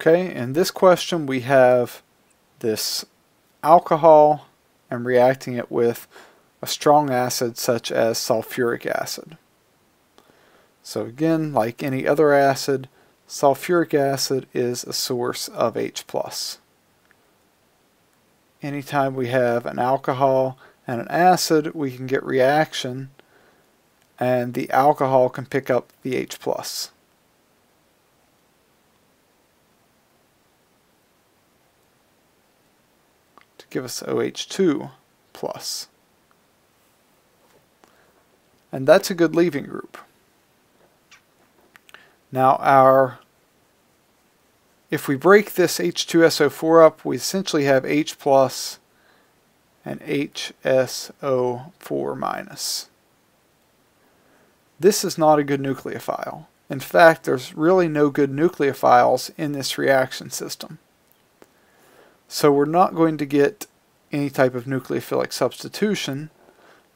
Okay, in this question we have this alcohol and reacting it with a strong acid such as sulfuric acid. So again, like any other acid, sulfuric acid is a source of H+. Anytime we have an alcohol and an acid, we can get reaction, and the alcohol can pick up the H+. To give us OH2+. And that's a good leaving group. Now if we break this H2SO4 up, we essentially have H+ and HSO4-. This is not a good nucleophile. In fact, there's really no good nucleophiles in this reaction system. So we're not going to get any type of nucleophilic substitution,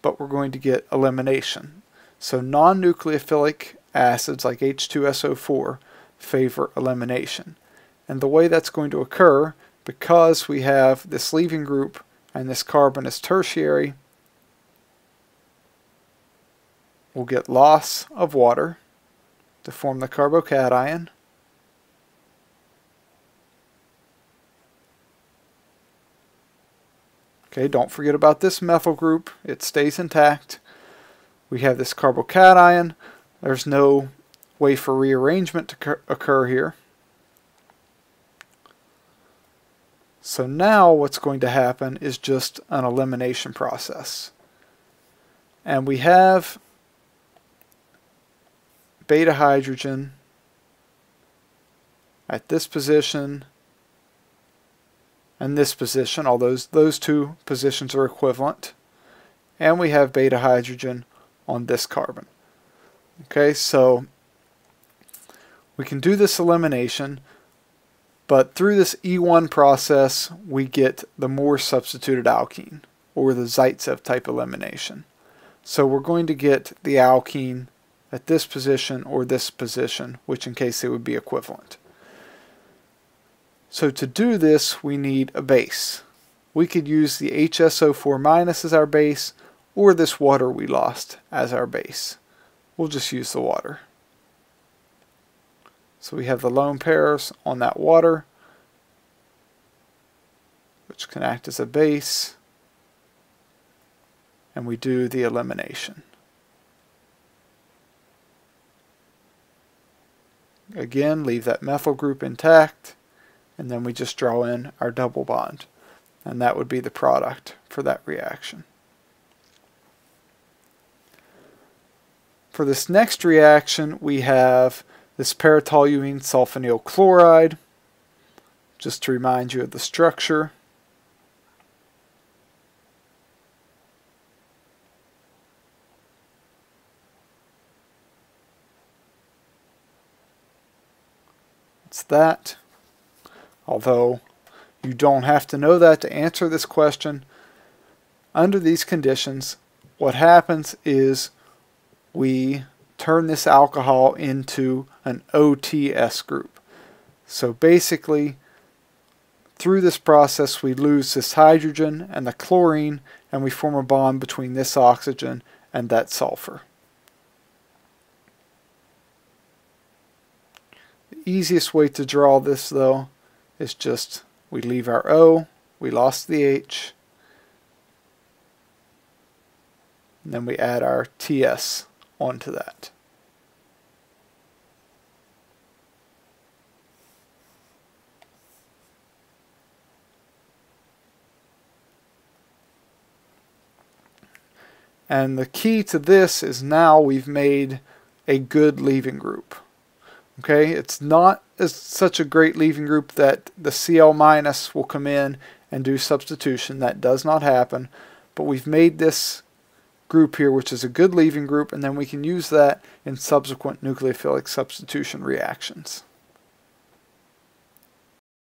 but we're going to get elimination. So non-nucleophilic acids like H2SO4 favor elimination. And the way that's going to occur, because we have this leaving group and this carbon is tertiary, we'll get loss of water to form the carbocation. Okay, don't forget about this methyl group. It stays intact. We have this carbocation. There's no way for rearrangement to occur here. So now what's going to happen is just an elimination process. And we have beta hydrogen at this position and this position, although those two positions are equivalent. And we have beta hydrogen on this carbon. Okay, so we can do this elimination, but through this E1 process we get the Mohr substituted alkene, or the Zaitsev type elimination. So we're going to get the alkene at this position or this position, which in case they would be equivalent. So to do this we need a base. We could use the HSO4- as our base, or this water we lost as our base. We'll just use the water. So we have the lone pairs on that water, which can act as a base, and we do the elimination. Again, leave that methyl group intact, and then we just draw in our double bond, and that would be the product for that reaction. For this next reaction, we have this paratoluene sulfonyl chloride. Just to remind you of the structure. It's that. Although you don't have to know that to answer this question. Under these conditions, what happens is we turn this alcohol into an OTS group. So basically, through this process we lose this hydrogen and the chlorine, and we form a bond between this oxygen and that sulfur. The easiest way to draw this though is just we leave our O, we lost the H, and then we add our TS onto that. And the key to this is now we've made a good leaving group. Okay, it's not such a great leaving group that the Cl- will come in and do substitution. That does not happen, but we've made this group here, which is a good leaving group, and then we can use that in subsequent nucleophilic substitution reactions.